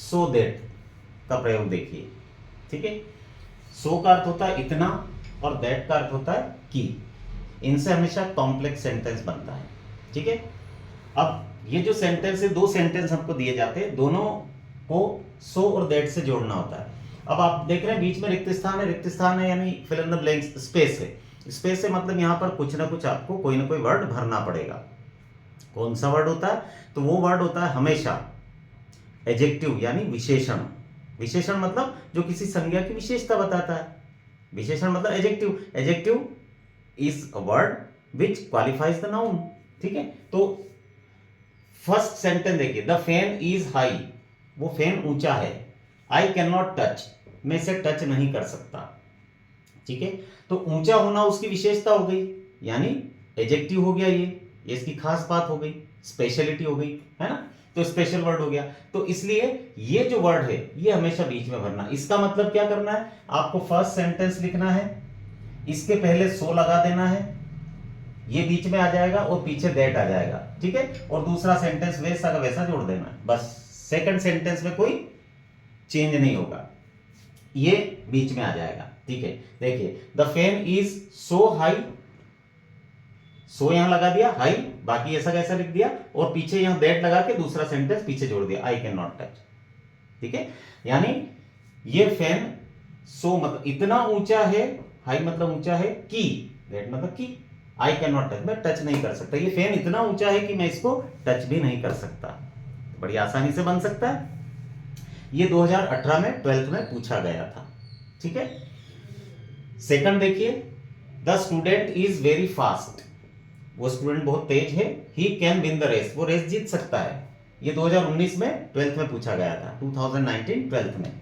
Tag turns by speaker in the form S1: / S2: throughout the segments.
S1: So that का प्रयोग देखिए, ठीक है। सो का अर्थ होता है इतना और दैट का अर्थ होता है कि। इनसे हमेशा कॉम्प्लेक्स सेंटेंस बनता है, ठीक है। अब ये जो सेंटेंस है, दो सेंटेंस हमको दिए जाते हैं, दोनों को सो और दैट से जोड़ना होता है। अब आप देख रहे हैं बीच में रिक्त स्थान है, रिक्त स्थान है यानी fill in the blanks, space है। स्पेस है मतलब यहां पर कुछ ना कुछ आपको कोई ना कोई वर्ड भरना पड़ेगा। कौन सा वर्ड होता है? तो वो वर्ड होता है हमेशा एडजेक्टिव यानी विशेषण। विशेषण मतलब जो किसी संज्ञा की विशेषता बताता है। विशेषण मतलब adjective. Adjective is a word which qualifies the noun, ठीक है। तो फर्स्ट सेंटेंस देखिए, द फैन इज हाई, वो फैन ऊंचा है। आई कैन नॉट टच, मैं इसे टच नहीं कर सकता, ठीक है। तो ऊंचा होना उसकी विशेषता हो गई, यानी एडजेक्टिव हो गया, ये इसकी खास बात हो गई, स्पेशलिटी हो गई, है ना। तो स्पेशल वर्ड हो गया। तो इसलिए ये जो वर्ड है ये हमेशा बीच में भरना। इसका मतलब क्या करना है, आपको फर्स्ट सेंटेंस लिखना है, इसके पहले सो लगा देना है, ये बीच में आ जाएगा और पीछे दैट आ जाएगा, ठीक है। और दूसरा सेंटेंस वैसा का वैसा जोड़ देना है, बस। सेकंड सेंटेंस में कोई चेंज नहीं होगा, ये बीच में आ जाएगा, ठीक है। देखिए, the fan is so high, so यहां लगा दिया, हाई बाकी ऐसा कैसा लिख दिया, और पीछे यहां दैट लगा के दूसरा सेंटेंस पीछे जोड़ दिया, आई कैन नॉट टच, ठीक है। यानी ये फैन सो मतलब इतना ऊंचा है, हाई मतलब ऊंचा है, की दैट मतलब की, आई कैन नॉट टच, मैं टच नहीं कर सकता। ये फैन इतना ऊंचा है कि मैं इसको टच भी नहीं कर सकता। तो बड़ी आसानी से बन सकता है। ये 2018 में 12th में पूछा गया था, ठीक है। सेकंड देखिए, the student is very fast, वो स्टूडेंट बहुत तेज है। He can win the race, वो रेस जीत सकता है। ये 2019 में 12th में पूछा गया था, 2019 12th में,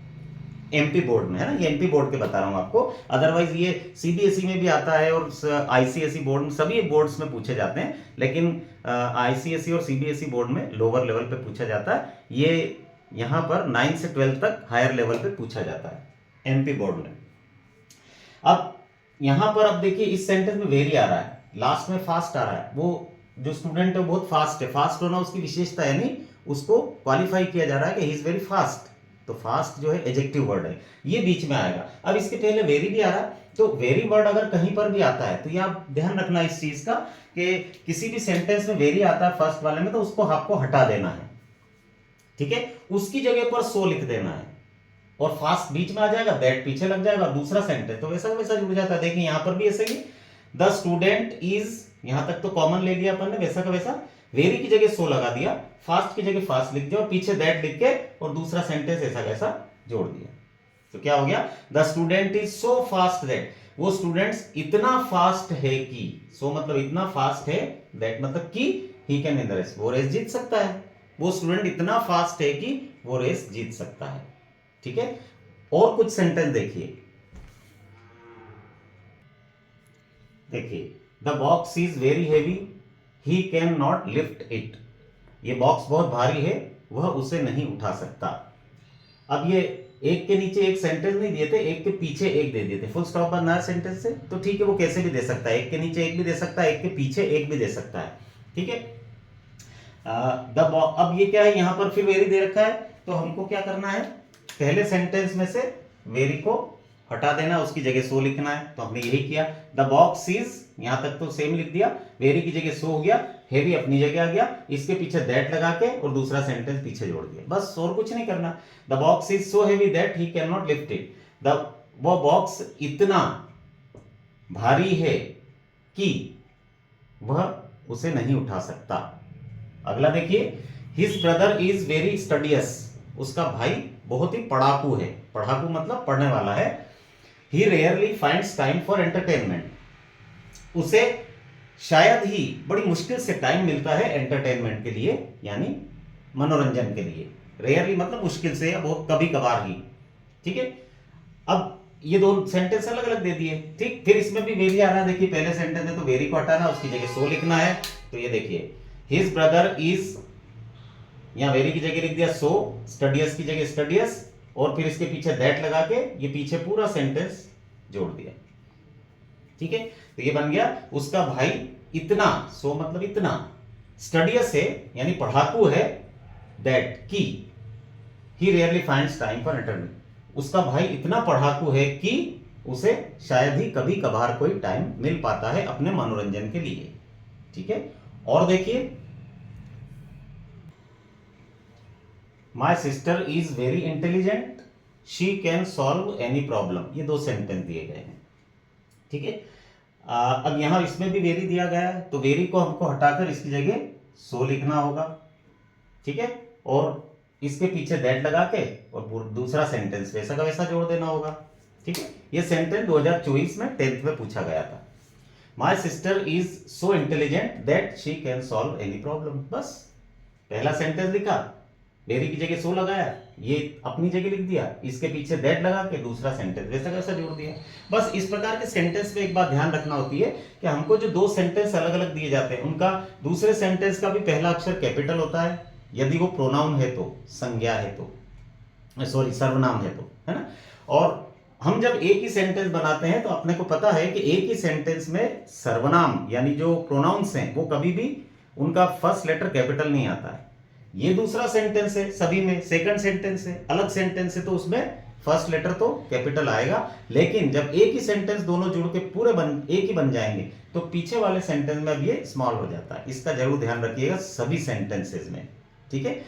S1: एमपी बोर्ड में, है ना। ये एमपी बोर्ड के बता रहा हूं आपको, अदरवाइज ये सीबीएसई में भी आता है और आईसीएसई बोर्ड में, सभी बोर्ड्स में पूछे जाते हैं, लेकिन आईसीएसई और सीबीएसई बोर्ड में लोअर लेवल पे पूछा जाता है। ये यहां पर 9 से 12 तक हायर लेवल पे पूछा जाता है एमपी बोर्ड में। अब यहां पर अब देखिए, इस सेंटेंस में वेरी आ रहा है, लास्ट में फास्ट आ रहा है। वो जो स्टूडेंट है बहुत फास्ट है, फास्ट होना उसकी विशेषता है, यानी उसको क्वालिफाई किया जा रहा है कि ही इज वेरी फास्ट। तो फास्ट जो है एडजेक्टिव वर्ड है, ये बीच में आएगा। अब इसके पहले वेरी भी आ रहा है, तो वेरी वर्ड अगर कहीं पर भी आता है तो ये आप ध्यान रखना इस चीज का, कि किसी भी सेंटेंस में वेरी आता है फर्स्ट वाले में, तो उसको आपको हटा देना है, ठीक है। उसकी जगह पर सो लिख देना है, और फास्ट बीच में आ जाएगा, दैट पीछे लग जाएगा, दूसरा सेंटेंस तो वैसा वैसा जुड़ जाता है। देखिए यहां पर भी ऐसे ही, द स्टूडेंट इज, यहां तक तो कॉमन ले लिया अपन ने, वैसा का वैसा। वेरी की जगह सो लगा दिया, फास्ट की जगह फास्ट लिख दिया, और पीछे दैट लिख के और दूसरा सेंटेंस ऐसा कैसा जोड़ दिया। तो क्या हो गया, the student is so fast that, वो स्टूडेंट्स इतना फास्ट है कि, सो मतलब इतना फास्ट है, दैट मतलब कि he can win the race, वो रेस जीत सकता है। वो स्टूडेंट इतना फास्ट है कि वो रेस जीत सकता है, ठीक है। और कुछ सेंटेंस देखिए, देखिए, the box is very heavy, he can not lift it, ये बॉक्स बहुत भारी है, वह उसे नहीं उठा सकता। अब ये एक के नीचे एक सेंटेंस नहीं दिए थे, एक के पीछे एक दे दिए थे, फुल स्टॉप बनना सेंटेंस से, तो ठीक है, वो कैसे भी दे सकता है, एक के नीचे एक भी दे सकता है, एक के पीछे एक भी दे सकता है, ठीक है। अब ये क्या है, यहां पर फिर वेरी दे रखा है, तो हमको क्या करना है, पहले सेंटेंस में से वेरी को हटा देना, उसकी जगह सो लिखना है। तो हमने यही किया, द बॉक्स इज, यहां तक तो सेम लिख दिया, वेरी की जगह सो हो गया, हैवी अपनी जगह आ गया, इसके पीछे दैट लगा के और दूसरा सेंटेंस पीछे जोड़ दिया, बस और कुछ नहीं करना। The box is so heavy that he can not lift it, वो बॉक्स इतना भारी है कि वह उसे नहीं उठा सकता। अगला देखिए, his brother is very studious, उसका भाई बहुत ही पढ़ाकू है, पढ़ाकू मतलब पढ़ने वाला है। He rarely finds time for entertainment, उसे शायद ही बड़ी मुश्किल से टाइम मिलता है एंटरटेनमेंट के लिए, यानी मनोरंजन के लिए। रेयरली मतलब मुश्किल से या बहुत कभी कभार ही, ठीक है। अब ये दो सेंटेंस अलग अलग दे दिए, ठीक। फिर इसमें भी वेरी आ रहा है, देखिए पहले सेंटेंस में तो वेरी को हटाना, उसकी जगह सो लिखना है। तो ये देखिए, हिज ब्रदर इज, यहां वेरी की जगह लिख दिया सो, स्टडियस की जगह स्टडियस, और फिर इसके पीछे दैट लगा के ये पीछे पूरा सेंटेंस जोड़ दिया, ठीक है। तो ये बन गया, उसका भाई इतना, सो मतलब इतना, स्टडियस है यानी पढ़ाकू है, दैट की he rarely finds time for entertainment. उसका भाई इतना पढ़ाकू है कि उसे शायद ही कभी कभार कोई टाइम मिल पाता है अपने मनोरंजन के लिए। ठीक है, और देखिए, my sister is very intelligent, she can solve any problem. ये दो सेंटेंस दिए गए हैं। ठीक है, अब यहां इसमें भी वेरी दिया गया है, तो वेरी को हमको हटाकर इसकी जगह सो लिखना होगा। ठीक है, और इसके पीछे दैट लगा के और दूसरा सेंटेंस वैसा का वैसा जोड़ देना होगा। ठीक है, ये सेंटेंस 2024 में 10th में पूछा गया था। My sister is so intelligent that she can solve any problem. बस पहला सेंटेंस लिखा, वेरी की जगह सो लगाया, ये अपनी जगह लिख दिया, इसके पीछे दैट लगा के दूसरा सेंटेंस वैसा कैसा जोड़ दिया। बस इस प्रकार के सेंटेंस पे एक बात ध्यान रखना होती है कि हमको जो दो सेंटेंस अलग अलग दिए जाते हैं उनका दूसरे सेंटेंस का भी पहला अक्षर कैपिटल होता है, यदि वो प्रोनाउन है तो, संज्ञा है तो, सॉरी सर्वनाम है तो, है ना। और हम जब एक ही सेंटेंस बनाते हैं तो अपने को पता है कि एक ही सेंटेंस में सर्वनाम यानी जो प्रोनाउंस हैं वो कभी भी उनका फर्स्ट लेटर कैपिटल नहीं आता है। ये दूसरा सेंटेंस है, सभी में सेकंड सेंटेंस है, अलग सेंटेंस है, तो उसमें फर्स्ट लेटर तो कैपिटल आएगा। लेकिन जब एक ही सेंटेंस दोनों जुड़ के पूरे एक ही बन जाएंगे तो पीछे वाले सेंटेंस में अब ये स्मॉल हो जाता है। इसका जरूर ध्यान रखिएगा सभी सेंटेंसेस में। ठीक है।